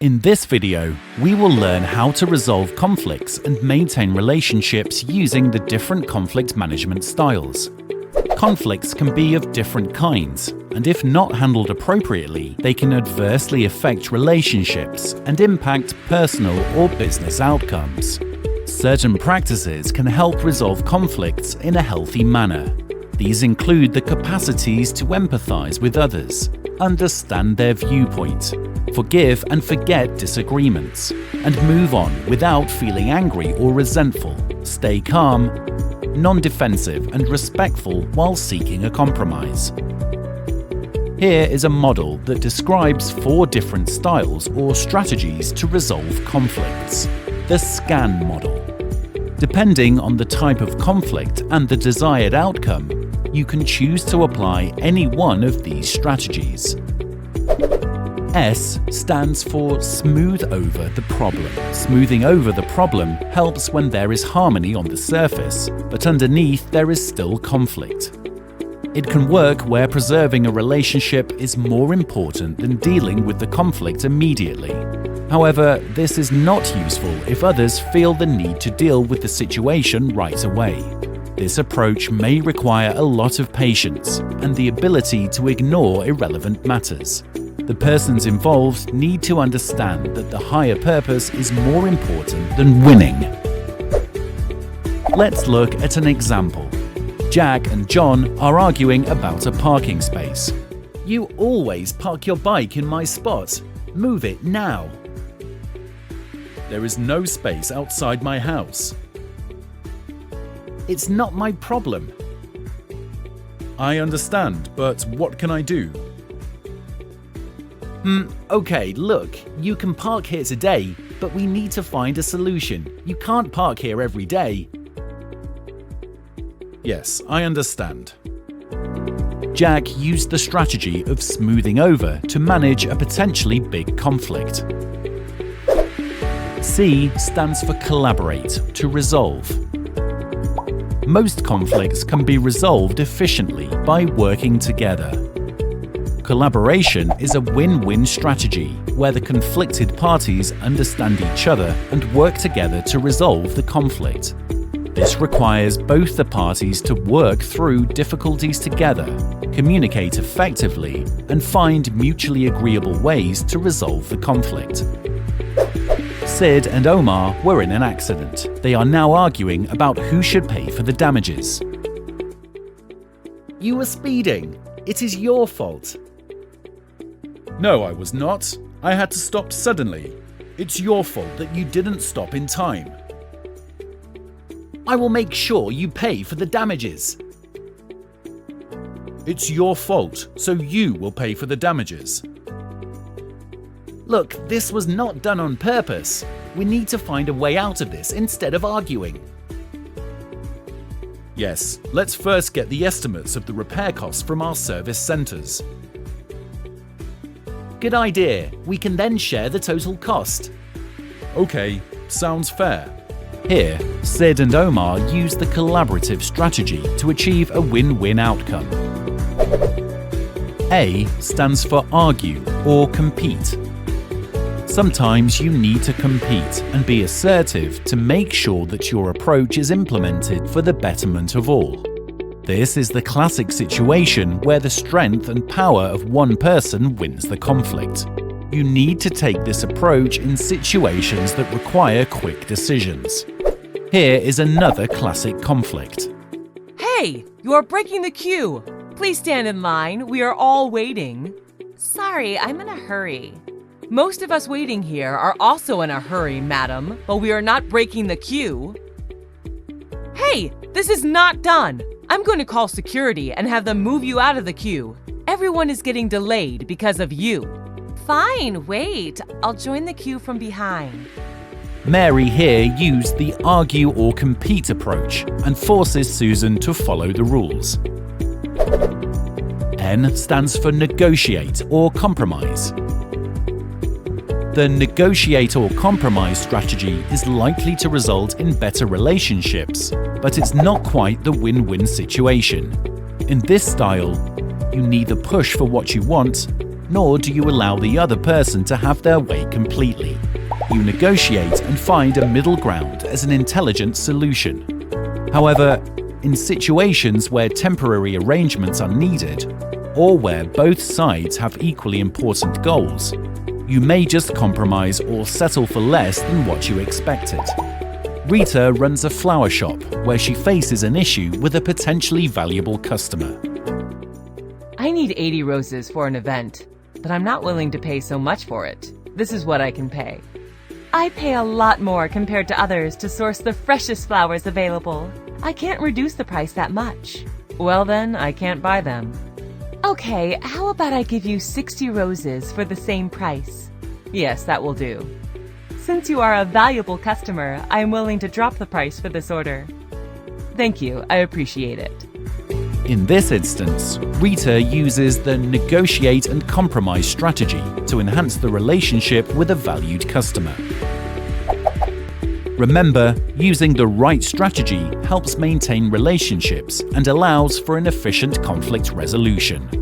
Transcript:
In this video, we will learn how to resolve conflicts and maintain relationships using the different conflict management styles. Conflicts can be of different kinds, and if not handled appropriately, they can adversely affect relationships and impact personal or business outcomes. Certain practices can help resolve conflicts in a healthy manner. These include the capacities to empathize with others, understand their viewpoint, forgive and forget disagreements, and move on without feeling angry or resentful, stay calm, non-defensive and respectful while seeking a compromise. Here is a model that describes 4 different styles or strategies to resolve conflicts. The SCAN model. Depending on the type of conflict and the desired outcome, you can choose to apply any one of these strategies. S stands for smooth over the problem. Smoothing over the problem helps when there is harmony on the surface, but underneath there is still conflict. It can work where preserving a relationship is more important than dealing with the conflict immediately. However, this is not useful if others feel the need to deal with the situation right away. This approach may require a lot of patience and the ability to ignore irrelevant matters. The persons involved need to understand that the higher purpose is more important than winning. Let's look at an example. Jack and John are arguing about a parking space. "You always park your bike in my spot. Move it now." "There is no space outside my house." "It's not my problem." "I understand, but what can I do?" Okay, look, you can park here today, but we need to find a solution. You can't park here every day." "Yes, I understand." Jack used the strategy of smoothing over to manage a potentially big conflict. C stands for collaborate, to resolve. Most conflicts can be resolved efficiently by working together. Collaboration is a win-win strategy where the conflicted parties understand each other and work together to resolve the conflict. This requires both the parties to work through difficulties together, communicate effectively, and find mutually agreeable ways to resolve the conflict. Sid and Omar were in an accident. They are now arguing about who should pay for the damages. "You were speeding. It is your fault." "No, I was not. I had to stop suddenly. It's your fault that you didn't stop in time." "I will make sure you pay for the damages." "It's your fault, so you will pay for the damages." "Look, this was not done on purpose. We need to find a way out of this instead of arguing." "Yes, let's first get the estimates of the repair costs from our service centers." "Good idea. We can then share the total cost." "Okay, sounds fair." Here, Sid and Omar use the collaborative strategy to achieve a win-win outcome. A stands for argue or compete. Sometimes you need to compete and be assertive to make sure that your approach is implemented for the betterment of all. This is the classic situation where the strength and power of one person wins the conflict. You need to take this approach in situations that require quick decisions. Here is another classic conflict. "Hey, you are breaking the queue. Please stand in line. We are all waiting." Sorry, I'm in a hurry. "Most of us waiting here are also in a hurry, madam, but we are not breaking the queue." "Hey, this is not done. I'm going to call security and have them move you out of the queue. Everyone is getting delayed because of you." Fine, wait. I'll join the queue from behind. Mary here used the argue or compete approach and forces Susan to follow the rules. N stands for negotiate or compromise. The negotiate or compromise strategy is likely to result in better relationships, but it's not quite the win-win situation. In this style, you neither push for what you want nor do you allow the other person to have their way completely. You negotiate and find a middle ground as an intelligent solution. However, in situations where temporary arrangements are needed, or where both sides have equally important goals, you may just compromise or settle for less than what you expected. Rita runs a flower shop where she faces an issue with a potentially valuable customer. I need 80 roses for an event, but I'm not willing to pay so much for it. This is what I can pay. I pay a lot more compared to others to source the freshest flowers available. I can't reduce the price that much. Well then, I can't buy them. Okay, how about I give you 60 roses for the same price? Yes, that will do. Since you are a valuable customer, I am willing to drop the price for this order. Thank you, I appreciate it. In this instance, Rita uses the negotiate and compromise strategy to enhance the relationship with a valued customer. Remember, using the right strategy helps maintain relationships and allows for an efficient conflict resolution.